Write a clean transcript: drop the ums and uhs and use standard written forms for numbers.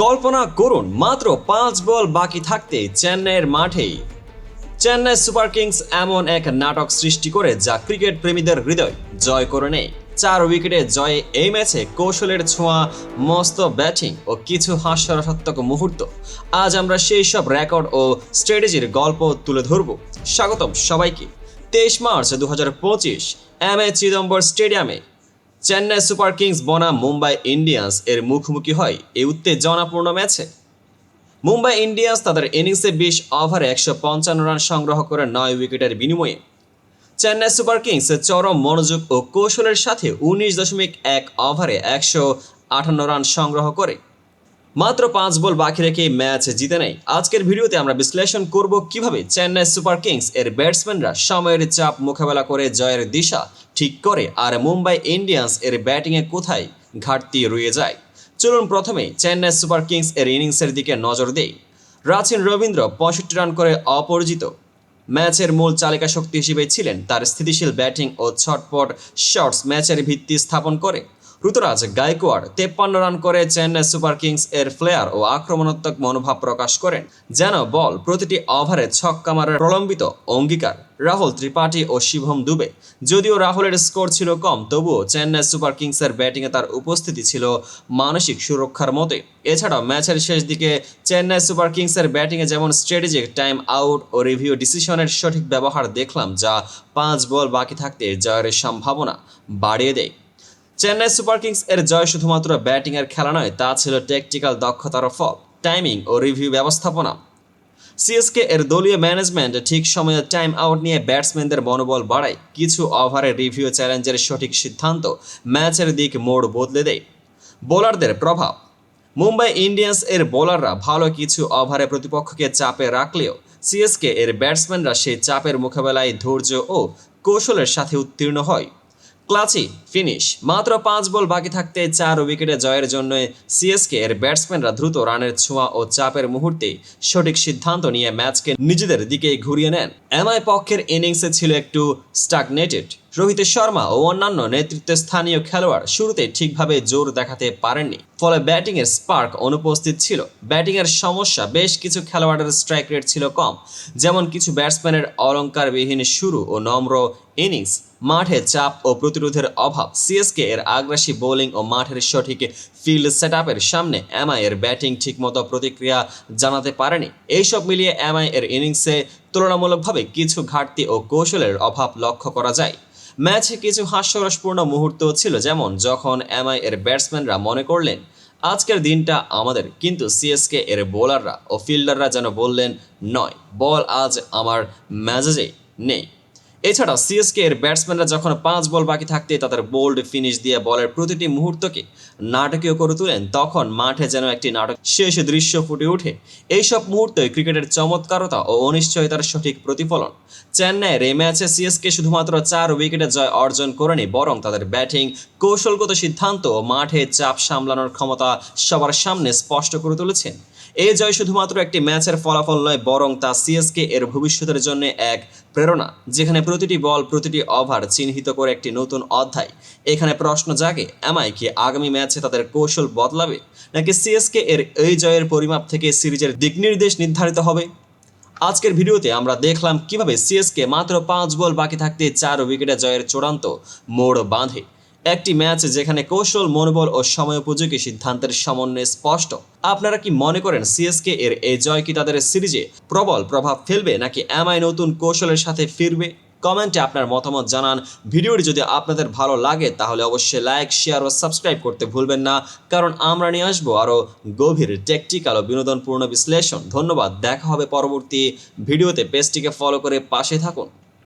কল্পনা করুন মাত্র 5 বল বাকি থাকতে চেন্নাইয়ের মাঠেই চেন্নাই সুপার কিংস এমন এক নাটক সৃষ্টি করে যা ক্রিকেট প্রেমীদের হৃদয় জয় করে নেয়। 4 উইকেটে জয়ে এই ম্যাচে কৌশলের ছোঁয়া, মস্ত ব্যাটিং ও কিছু হাস্যরসাত্মক মুহূর্ত। আজ আমরা সেই সব রেকর্ড ও স্ট্র্যাটেজির গল্প তুলে ধরব। স্বাগতম সবাইকে। 23 মার্চ 2025 এম.এ চিদম্বর স্টেডিয়ামে চেন্নাই সুপার কিংস বনাম মুম্বাই ইন্ডিয়ান্স এর মুখোমুখি হয় এই উত্তেজনাপূর্ণ ম্যাচে। মুম্বাই ইন্ডিয়ান্স তাদের ইনিংসে 20 ওভারে 155 রান সংগ্রহ করে 9 উইকেটের বিনিময়ে চেন্নাই সুপার কিংস চরম মনোযোগ ও কৌশলের সাথে 19.1 ওভারে 158 রান সংগ্রহ করে মাত্র 5 বল বাকি রেখে ম্যাচ জিতে নেয়। আজকের ভিডিওতে আমরা বিশ্লেষণ করব কিভাবে চেন্নাই সুপার কিংস এর ব্যাটসম্যানরা সময়ের চাপ মোকাবেলা করে জয়ের দিশা ঠিক করে আর মুম্বাই ইন্ডিয়ান্স এর ব্যাটিংয়ে কোথায় ঘাটতি রয়ে যায়। চলুন প্রথমে চেন্নাই সুপার কিংস এর ইনিংসের দিকে নজর দেই। রাচিন রবীন্দ্র 65 রান করে অপরাজিত। ম্যাচের মূল চালিকা শক্তি হিসেবে ছিলেন তার স্থিতিশীল ব্যাটিং ও ছটপট শটস ম্যাচের ভিত্তি স্থাপন করে। ঋতুরাজ গায়কোয়াড় 53 রান করে চেন্নাই সুপার কিংস এর ফ্লেয়ার ও আক্রমণাত্মক মনোভাব প্রকাশ করেন, যেন বল প্রতিটি ওভারে ছক্কা মারার প্রলম্বিত অঙ্গীকার। রাহুল ত্রিপাঠী ও শিবম দুবে, যদিও রাহুলের স্কোর ছিল কম, তবুও চেন্নাই সুপার কিংসের ব্যাটিংয়ে তার উপস্থিতি ছিল মানসিক সুরক্ষার মতে। এছাড়াও ম্যাচের শেষ দিকে চেন্নাই সুপার কিংসের ব্যাটিংয়ে যেমন স্ট্র্যাটেজিক টাইম আউট ও রিভিউ ডিসিশনের সঠিক ব্যবহার দেখলাম, যা 5 বল বাকি থাকতে জয়ের সম্ভাবনা বাড়িয়ে দেয়। চেন্নাই সুপার কিংস এর জয় শুধুমাত্র ব্যাটিংয়ের খেলা নয়, তা ছিল ট্যাকটিক্যাল দক্ষতার ফল, টাইমিং ও রিভিউ ব্যবস্থাপনা। সিএসকে এর দলীয় ম্যানেজমেন্ট ঠিক সময়ে টাইম আউট নিয়ে ব্যাটসম্যানদের মনোবল বাড়ায়। কিছু ওভারে রিভিউ চ্যালেঞ্জের সঠিক সিদ্ধান্ত ম্যাচের দিক মোড় বদলে দেয়। বোলারদের প্রভাব। মুম্বাই ইন্ডিয়ান্স এর বোলাররা ভালো কিছু ওভারে প্রতিপক্ষকে চাপে রাখলেও সিএসকে এর ব্যাটসম্যানরা সেই চাপের মোকাবেলায় ধৈর্য ও কৌশলের সাথে উত্তীর্ণ হয়। ক্লাচি ফিনিশ। মাত্র 5 বল বাকি থাকতে 4 উইকেটে জয়ের জন্য সিএসকে এর ব্যাটসম্যানরা দ্রুত রানের ছোঁয়া ও চাপের মুহূর্তে সঠিক সিদ্ধান্ত নিয়ে ম্যাচকে নিজেদের দিকে ঘুরিয়ে নেন। এমআই পক্ষের ইনিংসে ছিল একটু স্টাগনেটেড। রোহিত শর্মা ও অন্যান্য নেতৃত্বে স্থানীয় খেলোয়াড় শুরুতে ঠিকভাবে জোর দেখাতে পারেননি, ফলে ব্যাটিংয়ের স্পার্ক অনুপস্থিত ছিল। ব্যাটিংয়ের সমস্যা, বেশ কিছু খেলোয়াড়ের স্ট্রাইক রেট ছিল কম, যেমন কিছু ব্যাটসম্যানের অলঙ্কারবিহীন শুরু ও নম্র ইনিংস। মাঠে চাপ ও প্রতিরোধের অভাব। সিএসকে এর আগ্রাসী বোলিং ও মাঠের সঠিক ফিল্ড সেটআপের সামনে এমআই এর ব্যাটিং ঠিকমতো প্রতিক্রিয়া জানাতে পারেনি। এইসব মিলিয়ে এমআই এর ইনিংসে তুলনামূলকভাবে কিছু ঘাটতি ও কৌশলের অভাব লক্ষ্য করা যায়। ম্যাচে কিছু হাস্যরসপূর্ণ মুহূর্তও ছিল, যেমন যখন এমআই এর ব্যাটসম্যানরা মনে করলেন আজকের দিনটা আমাদের, কিন্তু সিএসকে এর বোলাররা ও ফিল্ডাররা যেন বললেন নয়, বল আজ আমার মেজাজে নেই। এছাড়া সিএসকে এর ব্যাটসম্যানরা যখন 5 বল বাকি থাকতে তাদের বোল্ড ফিনিশ দিয়ে বলের প্রতিটি মুহূর্তকে নাটকীয় করে তোলেন, তখন মাঠে যেন একটি নাটক শেষ দৃশ্য ফুটে ওঠে। এইসব মুহূর্তে ক্রিকেটের চমৎকারতা ও অনিশ্চয়তার সঠিক প্রতিফলন। চেন্নাইয়ের এই ম্যাচে সিএসকে শুধুমাত্র 4 উইকেটে জয় অর্জন করেনি, বরং তাদের ব্যাটিং, কৌশলগত সিদ্ধান্ত ও মাঠে চাপ সামলানোর ক্ষমতা সবার সামনে স্পষ্ট করে তুলেছেন। এই জয় শুধুমাত্র একটি ম্যাচের ফলাফল নয়, বরং তা সিএসকে এর ভবিষ্যতের জন্য এক প্রেরণা, যেখানে প্রতিটি বল, প্রতিটি ওভার চিহ্নিত করে একটি নতুন অধ্যায়। এখানে প্রশ্ন জাগে, এমআই কি আগামী ম্যাচে তাদের কৌশল বদলাবে, নাকি সিএসকে এর এই জয়ের পরিমাপ থেকে সিরিজের দিকনির্দেশ নির্ধারিত হবে? আজকের ভিডিওতে আমরা দেখলাম কিভাবে সিএসকে মাত্র 5 বল বাকি থাকতে 4 উইকেটে জয়ের চূড়ান্ত মোড় বাঁধে। একটি ম্যাচ যেখানে কৌশল, মনোবল ও সময়োপযোগী সিদ্ধান্তের সমন্বয় স্পষ্ট। আপনারা কি মনে করেন সিএসকে এর এই জয় কি তাদের সিরিজে প্রবল প্রভাব ফেলবে, নাকি এমআই নতুন কৌশলের সাথে ফিরবে? কমেন্টে আপনার মতামত জানান। ভিডিওটি যদি আপনাদের ভালো লাগে তাহলে অবশ্যই লাইক, শেয়ার ও সাবস্ক্রাইব করতে ভুলবেন না, কারণ আমরা নিয়ে আসবো আরও গভীর ট্যাকটিক্যাল ও বিনোদনপূর্ণ বিশ্লেষণ। ধন্যবাদ, দেখা হবে পরবর্তী ভিডিওতে। পেজটিকে ফলো করে পাশে থাকুন।